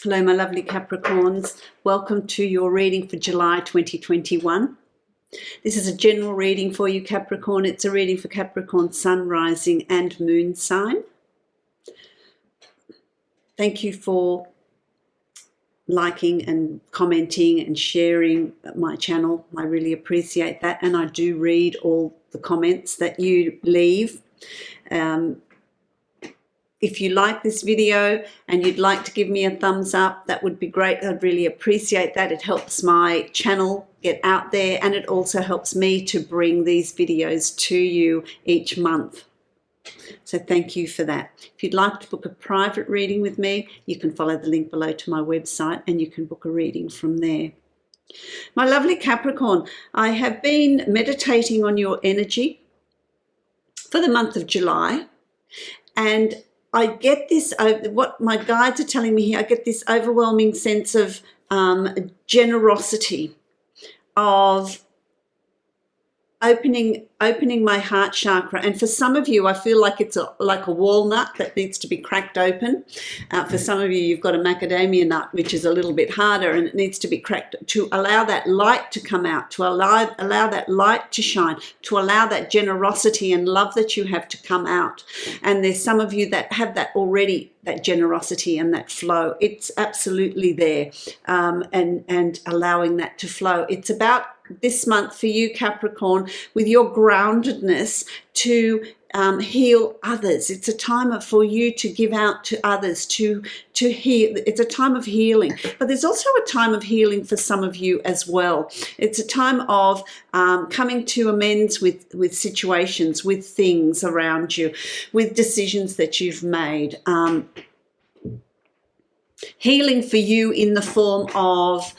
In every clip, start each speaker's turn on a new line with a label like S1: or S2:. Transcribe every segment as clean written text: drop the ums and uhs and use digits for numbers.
S1: Hello, my lovely Capricorns. Welcome to your reading for July 2021. This is a general reading for you, Capricorn. It's a reading for Capricorn Sun, Rising and Moon sign. Thank you for liking and commenting and sharing my channel. I really appreciate that, and I do read all the comments that you leave. If you like this video and you'd like to give me a thumbs up, that would be great. I'd really appreciate that. It helps my channel get out there, and it also helps me to bring these videos to you each month. So thank you for that. If you'd like to book a private reading with me, you can follow the link below to my website and you can book a reading from there. My lovely Capricorn, I have been meditating on your energy for the month of July, and I get this, what my guides are telling me here, I get this overwhelming sense of generosity, of opening my heart chakra. And for some of you, I feel like it's like a walnut that needs to be cracked open. For some of you, you've got a macadamia nut, which is a little bit harder, and it needs to be cracked to allow that light to come out, to allow that light to shine, to allow that generosity and love that you have to come out. And there's some of you that have that already, that generosity and that flow. It's absolutely there, and allowing that to flow. It's about this month for you, Capricorn, with your groundedness to heal others. It's a time for you to give out to others, to heal. It's a time of healing, but there's also a time of healing for some of you as well. It's a time of coming to amends with situations, with things around you, with decisions that you've made. Healing for you in the form of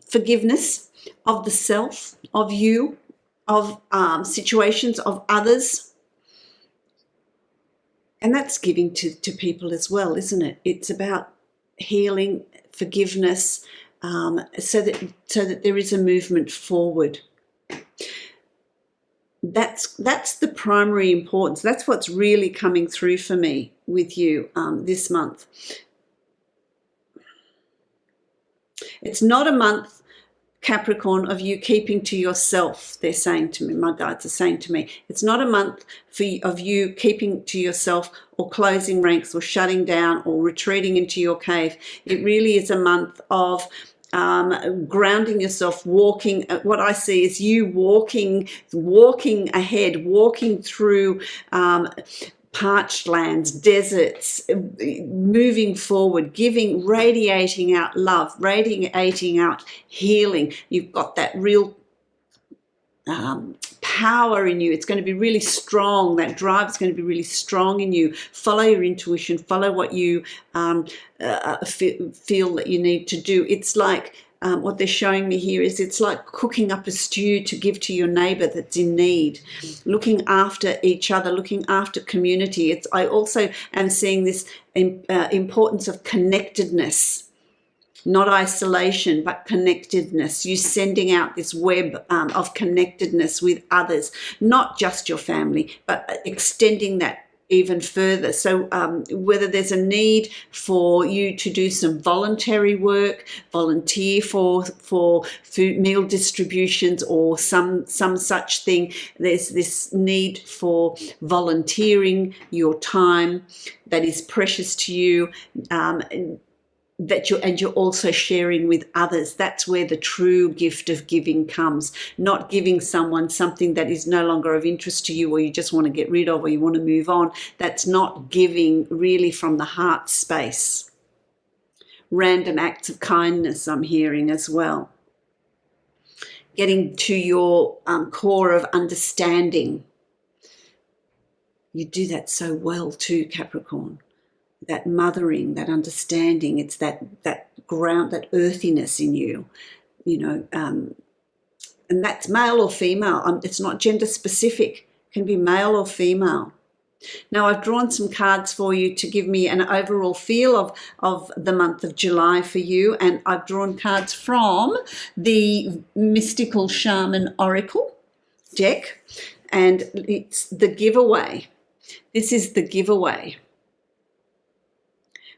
S1: forgiveness of the self, of you, of situations, of others. And that's giving to people as well, isn't it? It's about healing, forgiveness, so that there is a movement forward. That's the primary importance. That's what's really coming through for me with you this month. It's not a month, Capricorn, of you keeping to yourself, they're saying to me, my guides are saying to me. It's not a month of you keeping to yourself or closing ranks or shutting down or retreating into your cave. It really is a month of grounding yourself, walking. What I see is you walking ahead, walking through parched lands, deserts, moving forward, radiating out love, radiating out healing. You've got that real power in you. It's going to be really strong. That drive is going to be really strong in you. Follow your intuition. Follow what you feel that you need to do. It's like what they're showing me here is it's like cooking up a stew to give to your neighbor that's in need, looking after each other, looking after community. I also am seeing this importance of connectedness, not isolation, but connectedness. You sending out this web of connectedness with others, not just your family, but extending that even further. So whether there's a need for you to do some voluntary work, volunteer for food meal distributions or some such thing, there's this need for volunteering your time that is precious to you, and you're also sharing with others. That's where the true gift of giving comes. Not giving someone something that is no longer of interest to you, or you just want to get rid of, or you want to move on. That's not giving really from the heart space. Random acts of kindness I'm hearing as well. Getting to your core of understanding. You do that so well too, Capricorn. That mothering, that understanding, it's that ground, that earthiness in you, and that's male or female. It's not gender specific. It can be male or female. Now, I've drawn some cards for you to give me an overall feel of the month of July for you, and I've drawn cards from the Mystical Shaman Oracle deck, and it's the giveaway. This is the giveaway.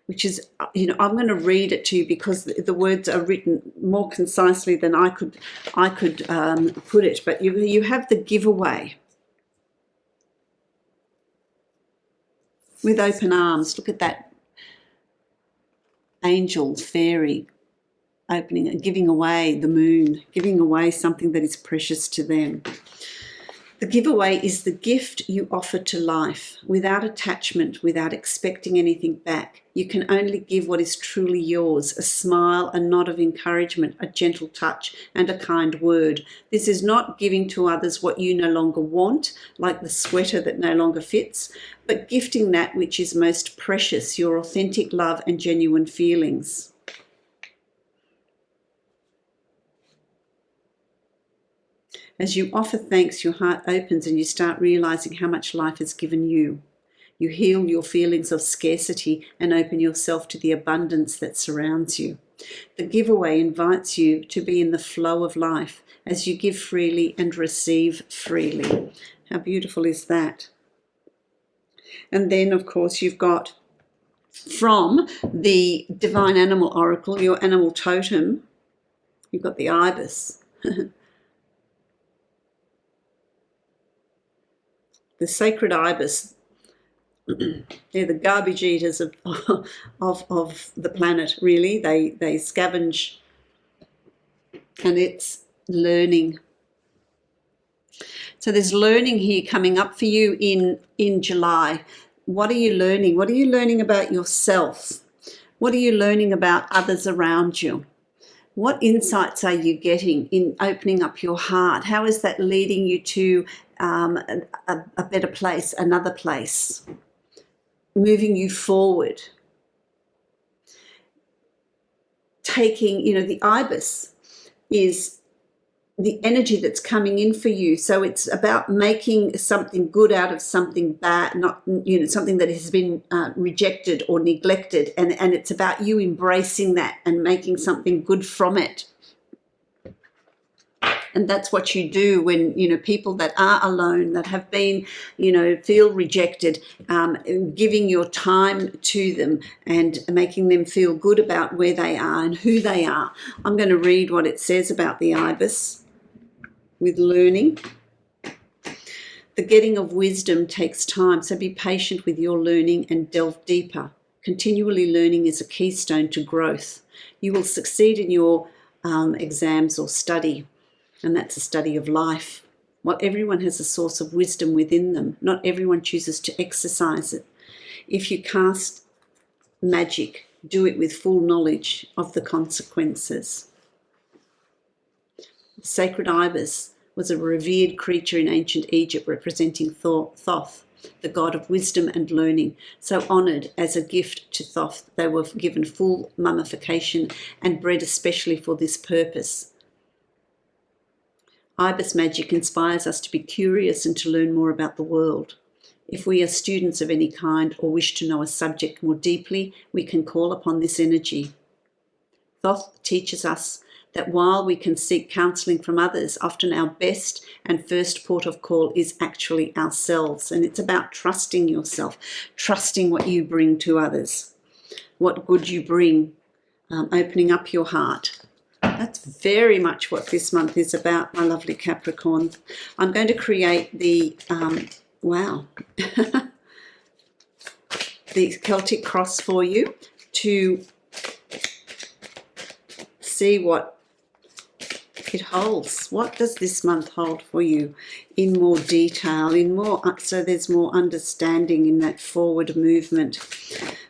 S1: which is, I'm going to read it to you because the words are written more concisely than I could put it. But you have the giveaway with open arms. Look at that angel, fairy, opening, giving away the moon, giving away something that is precious to them. The giveaway is the gift you offer to life without attachment, without expecting anything back. You can only give what is truly yours, a smile, a nod of encouragement, a gentle touch, and a kind word. This is not giving to others what you no longer want, like the sweater that no longer fits, but gifting that which is most precious, your authentic love and genuine feelings. As you offer thanks, your heart opens and you start realizing how much life has given you. You heal your feelings of scarcity and open yourself to the abundance that surrounds you. The giveaway invites you to be in the flow of life as you give freely and receive freely. How beautiful is that? And then, of course, you've got from the Divine Animal Oracle, your animal totem, you've got the Ibis. The sacred Ibis, they're the garbage eaters of the planet, really. They scavenge, and it's learning. So there's learning here coming up for you in July. What are you learning? What are you learning about yourself? What are you learning about others around you? What insights are you getting in opening up your heart? How is that leading you to a better place, another place, moving you forward? Taking, the Ibis is the energy that's coming in for you. So it's about making something good out of something bad, not, something that has been rejected or neglected. And it's about you embracing that and making something good from it. And that's what you do when, people that are alone, that have been, feel rejected, giving your time to them and making them feel good about where they are and who they are. I'm going to read what it says about the Ibis with learning. The getting of wisdom takes time, so be patient with your learning and delve deeper. Continually learning is a keystone to growth. You will succeed in your exams or study. And that's a study of life. Well, everyone has a source of wisdom within them. Not everyone chooses to exercise it. If you cast magic, do it with full knowledge of the consequences. The sacred Ibis was a revered creature in ancient Egypt representing Thoth, the god of wisdom and learning. So honoured as a gift to Thoth, they were given full mummification and bred especially for this purpose. Ibis magic inspires us to be curious and to learn more about the world. If we are students of any kind or wish to know a subject more deeply, we can call upon this energy. Thoth teaches us that while we can seek counselling from others, often our best and first port of call is actually ourselves. And it's about trusting yourself, trusting what you bring to others, what good you bring, opening up your heart. That's very much what this month is about, my lovely Capricorn. I'm going to create the, the Celtic cross for you to see what it holds. What does this month hold for you in more detail, so there's more understanding in that forward movement.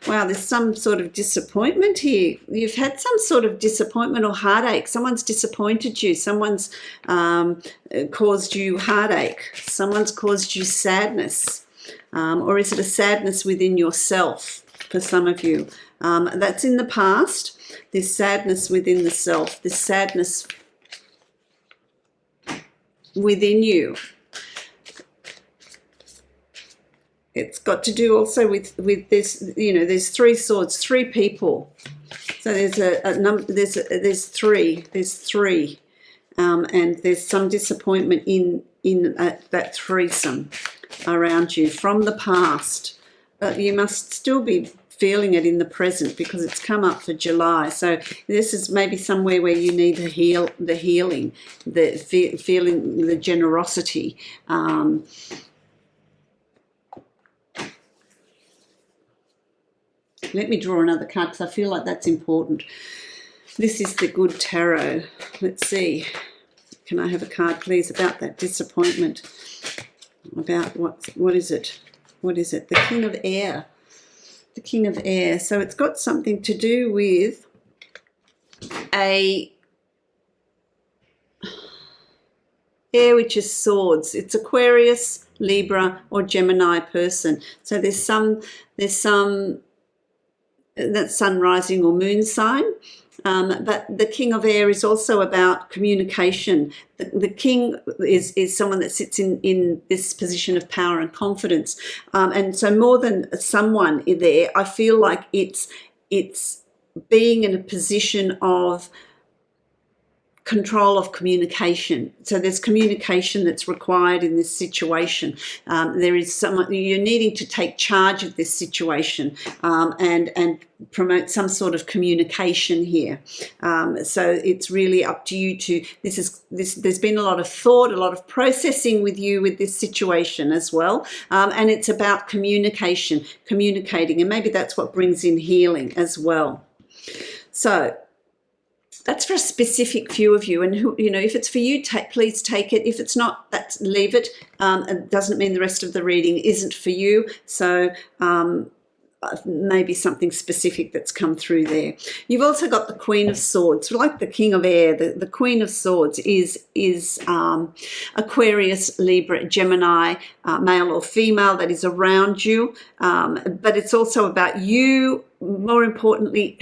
S1: Wow, there's some sort of disappointment here. You've had some sort of disappointment or heartache. Someone's disappointed you. Someone's caused you heartache. Someone's caused you sadness. Or is it a sadness within yourself for some of you? That's in the past. This sadness within the self, this sadness within you. It's got to do also with this, there's three swords, three people. So there's a number, there's three, and there's some disappointment in that threesome around you from the past. You must still be feeling it in the present because it's come up for July. So this is maybe somewhere where you need the healing, the feeling the generosity. Let me draw another card because I feel like that's important. This is the Good Tarot. Let's see. Can I have a card, please, about that disappointment? About what is it? What is it? The King of Air. The King of Air. So it's got something to do with a air, which is swords. It's Aquarius, Libra, or Gemini person. So there's some that's sun rising or moon sign. But the King of Air is also about communication. The King is someone that sits in this position of power and confidence. And so more than someone there, I feel like it's being in a position of control of communication. So there's communication that's required in this situation. There is someone, you're needing to take charge of this situation and promote some sort of communication here. So it's really up to you to, there's been a lot of thought, a lot of processing with you with this situation as well. And it's about communication, communicating, and maybe that's what brings in healing as well. So that's for a specific few of you, and if it's for you, please take it. If it's not, leave it. It doesn't mean the rest of the reading isn't for you. So maybe something specific that's come through there. You've also got the Queen of Swords, like the King of Air. The Queen of Swords is Aquarius, Libra, Gemini, male or female that is around you. But it's also about you. More importantly,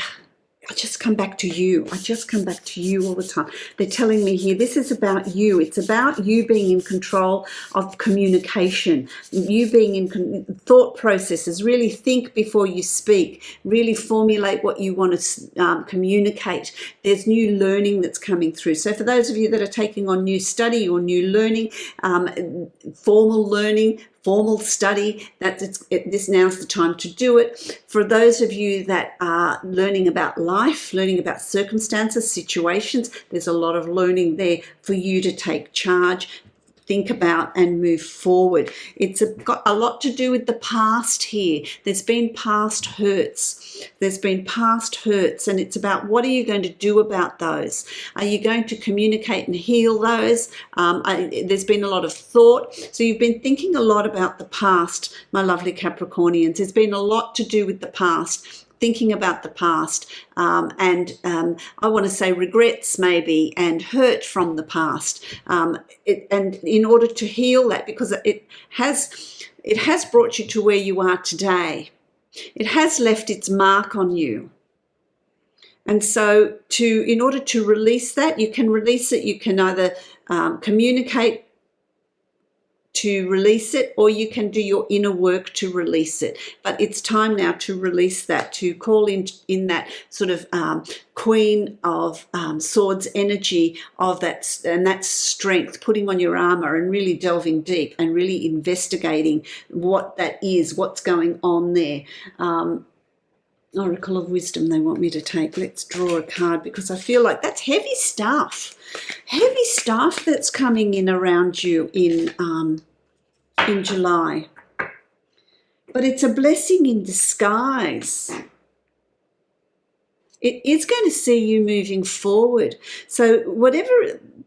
S1: I just come back to you. I just come back to you all the time. They're telling me here, this is about you. It's about you being in control of communication, you being in thought processes. Really think before you speak. Really formulate what you want to communicate. There's new learning that's coming through. So for those of you that are taking on new study or new learning, formal study, this now's the time to do it. For those of you that are learning about life, learning about circumstances, situations, there's a lot of learning there for you to take charge, think about and move forward. It's got a lot to do with the past here. There's been past hurts. There's been past hurts, and it's about what are you going to do about those? Are you going to communicate and heal those? There's been a lot of thought. So you've been thinking a lot about the past, my lovely Capricornians. There's been a lot to do with the past, thinking about the past, and I want to say regrets maybe, and hurt from the past. And in order to heal that, because it has brought you to where you are today. It has left its mark on you. And so in order to release that, you can release it. You can either communicate to release it, or you can do your inner work to release it. But it's time now to release that, to call in that sort of Queen of Swords energy of that, and that strength, putting on your armor and really delving deep and really investigating what that is, what's going on there. Oracle of Wisdom they want me to take. Let's draw a card, because I feel like that's heavy stuff that's coming in around you in July. But it's a blessing in disguise. It is going to see you moving forward. So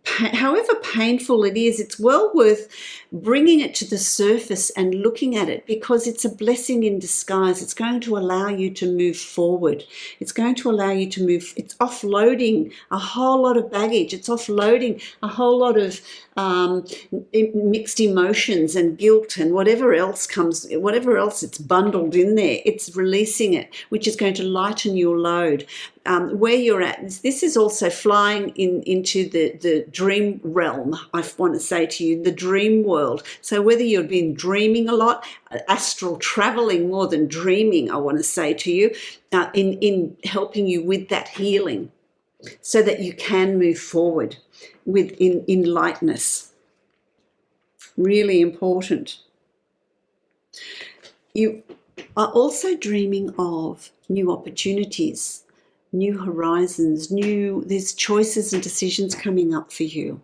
S1: however painful it is, it's well worth bringing it to the surface and looking at it, because it's a blessing in disguise. It's going to allow you to move forward. It's going to allow you to move. It's offloading a whole lot of baggage. It's offloading a whole lot of mixed emotions and guilt and whatever else it's bundled in there. It's releasing it, which is going to lighten your load. Where you're at, this is also flying into the dream realm. I want to say to you, the dream world. So whether you've been dreaming a lot, astral traveling more than dreaming, I want to say to you, in helping you with that healing, so that you can move forward in lightness. Really important. are also dreaming of new opportunities, new horizons, there's choices and decisions coming up for you.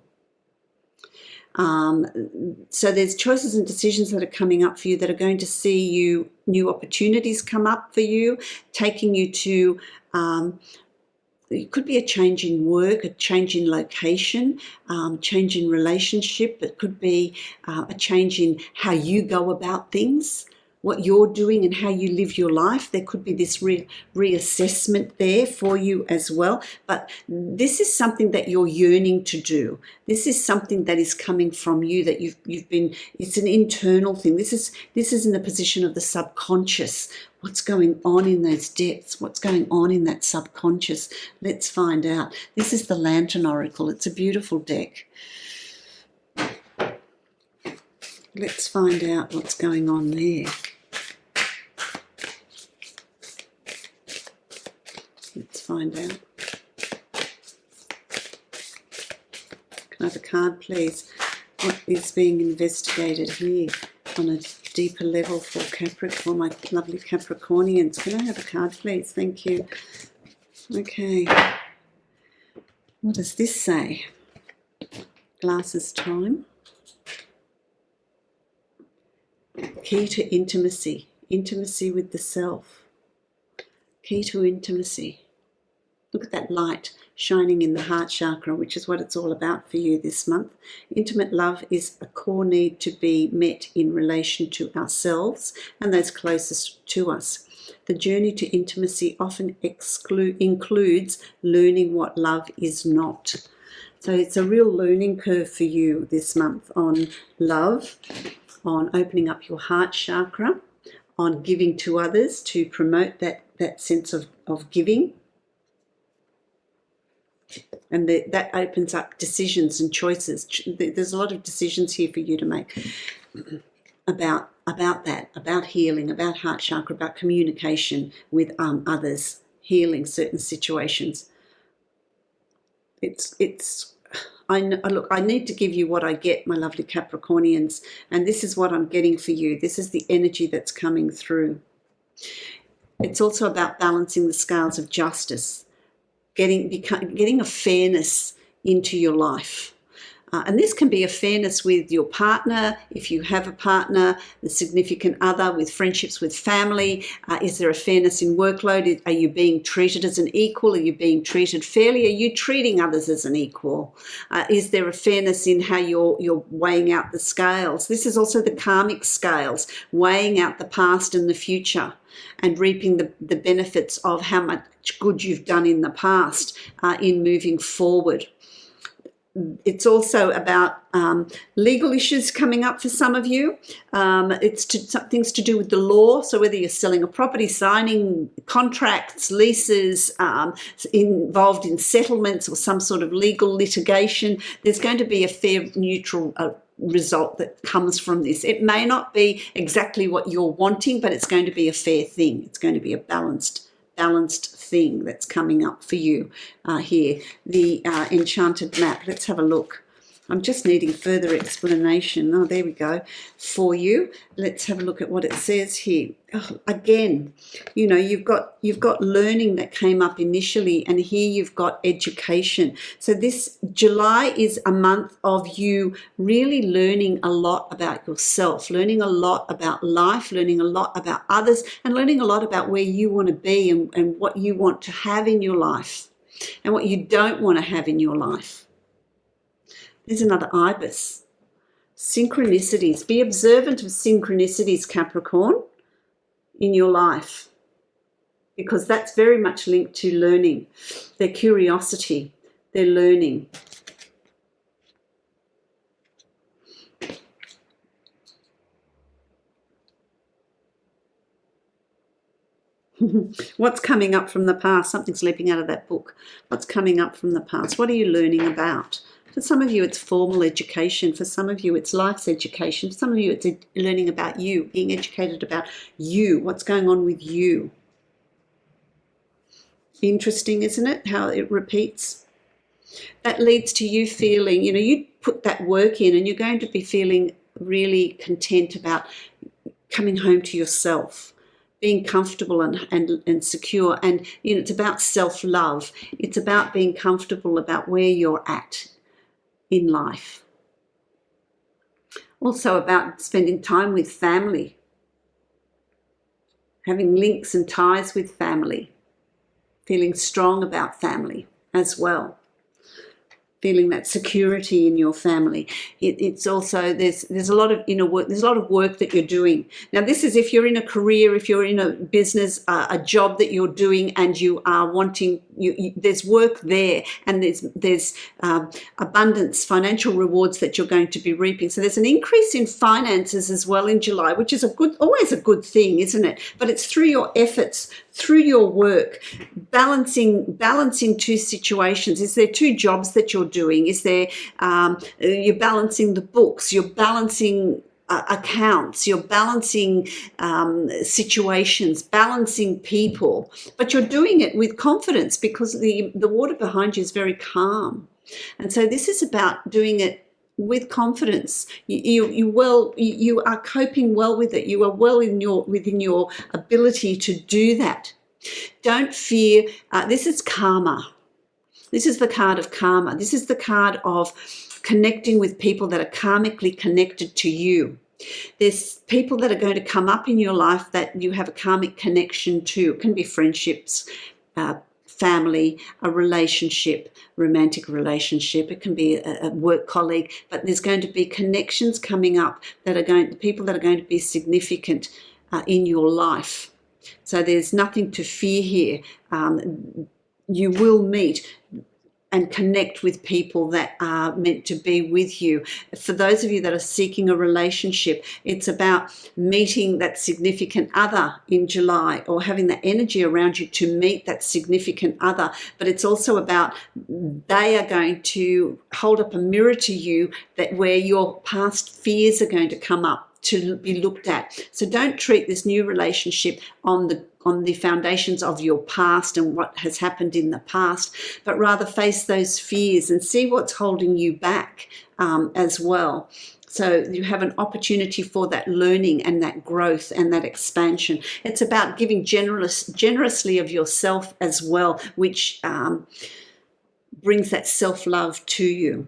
S1: So there's choices and decisions that are coming up for you that are going to see you, new opportunities come up for you, taking you to, it could be a change in work, a change in location, change in relationship. It could be a change in how you go about things, what you're doing and how you live your life. There could be this reassessment there for you as well. But this is something that you're yearning to do. This is something that is coming from you, that you've been, it's an internal thing. This is in the position of the subconscious. What's going on in those depths? What's going on in that subconscious? Let's find out. This is the Lantern Oracle. It's a beautiful deck. Let's find out what's going on there. Let's find out. Can I have a card, please? What is being investigated here on a deeper level for Capricorn, my lovely Capricornians? Can I have a card, please? Thank you. Okay. What does this say? Glasses time. Key to intimacy. Intimacy with the self. Key to intimacy. Look at that light shining in the heart chakra, which is what it's all about for you this month. Intimate love is a core need to be met in relation to ourselves and those closest to us. The journey to intimacy often includes learning what love is not. So it's a real learning curve for you this month on love, on opening up your heart chakra, on giving to others to promote that sense of giving. And that opens up decisions and choices. There's a lot of decisions here for you to make about that, about healing, about heart chakra, about communication with others, healing certain situations. Look, I need to give you what I get, my lovely Capricornians, and this is what I'm getting for you. This is the energy that's coming through. It's also about balancing the scales of justice, getting a fairness into your life. And this can be a fairness with your partner, if you have a partner, the significant other, with friendships, with family. Is there a fairness in workload? Are you being treated as an equal? Are you being treated fairly? Are you treating others as an equal? Is there a fairness in how you're weighing out the scales? This is also the karmic scales, weighing out the past and the future, and reaping the benefits of how much good you've done in the past in moving forward. It's also about legal issues coming up for some of you. It's things to do with the law. So whether you're selling a property, signing contracts, leases, involved in settlements or some sort of legal litigation, there's going to be a fair, neutral result that comes from this. It may not be exactly what you're wanting, but it's going to be a fair thing. It's going to be a balanced thing that's coming up for you here. The enchanted map. Let's have a look. I'm just needing further explanation. Oh, there we go for you. Let's have a look at what it says here. Oh, again, you know, you've got learning that came up initially, and here you've got education. So this July is a month of you really learning a lot about yourself, learning a lot about life, learning a lot about others, and learning a lot about where you want to be and what you want to have in your life and what you don't want to have in your life. There's another Ibis. Synchronicities. Be observant of synchronicities, Capricorn, in your life, because that's very much linked to learning. Their curiosity, their learning. What's coming up from the past? Something's leaping out of that book. What's coming up from the past? What are you learning about? For some of you, it's formal education. For some of you, it's life's education. For some of you, it's learning about you, being educated about you, what's going on with you. Interesting, isn't it, how it repeats? That leads to you feeling, you know, you put that work in and you're going to be feeling really content about coming home to yourself, being comfortable and secure. And, you know, it's about self-love. It's about being comfortable about where you're at in life. Also about spending time with family, having links and ties with family, feeling strong about family as well, feeling that security in your family. It's also, there's a lot of inner work, there's a lot of work that you're doing. Now this is if you're in a career, if you're in a business, a job that you're doing and you are wanting, there's work there, and there's abundance, financial rewards that you're going to be reaping. So there's an increase in finances as well in July, which is always a good thing, isn't it? But it's through your efforts, through your work, balancing two situations. Is there two jobs that you're doing? Is there you're balancing the books, you're balancing accounts, you're balancing situations, balancing people, but you're doing it with confidence because the water behind you is very calm. And so this is about doing it with confidence. You are coping well with it. You are well within your ability to do that. Don't fear. This is karma. This is the card of karma. This is the card of connecting with people that are karmically connected to you. There's people that are going to come up in your life that you have a karmic connection to. It can be friendships, family, a relationship, romantic relationship. It can be a work colleague, but there's going to be connections coming up that are people that are going to be significant in your life. So there's nothing to fear here. You will meet and connect with people that are meant to be with you. For those of you that are seeking a relationship, it's about meeting that significant other in July, or having the energy around you to meet that significant other. But it's also about they are going to hold up a mirror to you where your past fears are going to come up to be looked at. So don't treat this new relationship on the foundations of your past and what has happened in the past, but rather face those fears and see what's holding you back as well. So you have an opportunity for that learning and that growth and that expansion. It's about giving generously of yourself as well, which brings that self-love to you.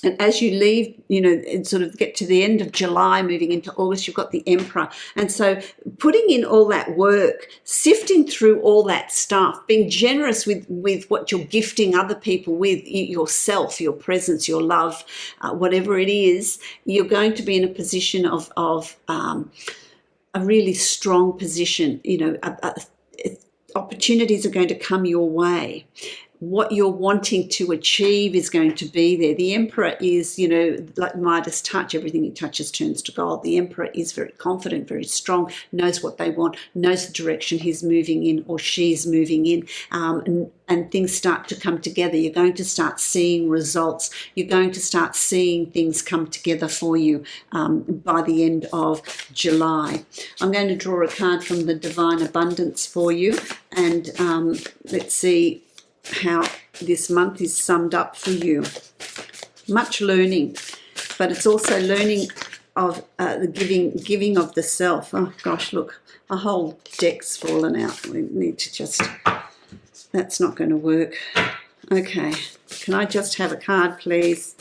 S1: And as you leave, you know, and sort of get to the end of July, moving into August, you've got the Emperor. And so putting in all that work, sifting through all that stuff, being generous with what you're gifting other people with, yourself, your presence, your love, whatever it is, you're going to be in a position of a really strong position. You know, opportunities are going to come your way. What you're wanting to achieve is going to be there. The Emperor is, you know, like Midas touch, everything he touches turns to gold. The Emperor is very confident, very strong, knows what they want, knows the direction he's moving in or she's moving in, and things start to come together. You're going to start seeing results. You're going to start seeing things come together for you by the end of July. I'm going to draw a card from the Divine Abundance for you, and let's see how this month is summed up for you. Much learning, but it's also learning of the giving of the self. Oh gosh, look, a whole deck's fallen out. We need to just, that's not going to work. Okay, can I just have a card, please?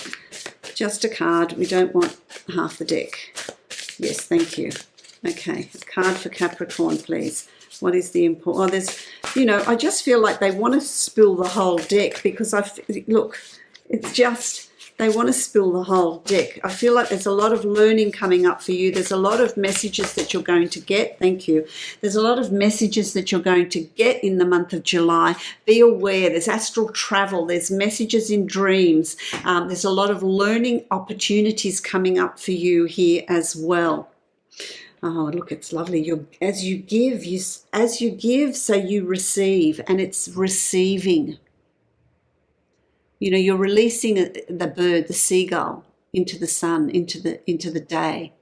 S1: Just a card. We don't want half the deck. Yes, thank you. Okay, a card for Capricorn, please. What is the important? Oh, there's, you know, I just feel like they want to spill the whole deck because look, it's just, they want to spill the whole deck. I feel like there's a lot of learning coming up for you. There's a lot of messages that you're going to get. Thank you. There's a lot of messages that you're going to get in the month of July. Be aware. There's astral travel. There's messages in dreams. There's a lot of learning opportunities coming up for you here as well. Oh, look, it's lovely. As you give, so you receive, and it's receiving. You know, you're releasing the bird, the seagull, into the sun, into the day.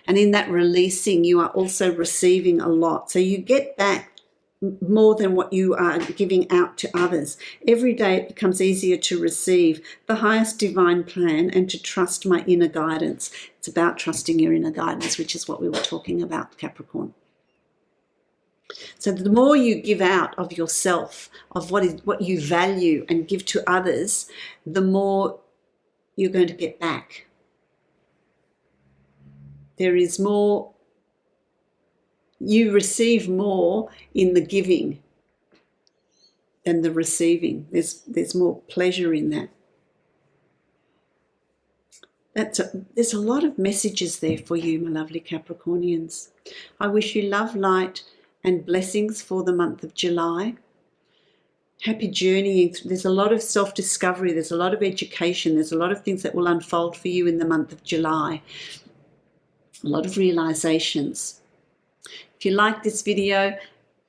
S1: And in that releasing, you are also receiving a lot. So you get back more than what you are giving out to others. Every day it becomes easier to receive the highest divine plan and to trust my inner guidance. It's about trusting your inner guidance, which is what we were talking about, Capricorn. So the more you give out of yourself, of what you value and give to others, the more you're going to get back. There is more. You receive more in the giving than the receiving. There's more pleasure in that. There's a lot of messages there for you, my lovely Capricornians. I wish you love, light, and blessings for the month of July. Happy journeying. There's a lot of self-discovery. There's a lot of education. There's a lot of things that will unfold for you in the month of July. A lot of realizations. If you like this video,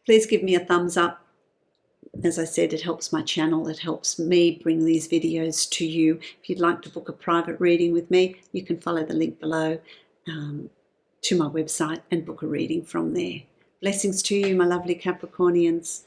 S1: please give me a thumbs up. As I said, it helps my channel. It helps me bring these videos to you. If you'd like to book a private reading with me, you can follow the link below to my website and book a reading from there. Blessings to you, my lovely Capricornians.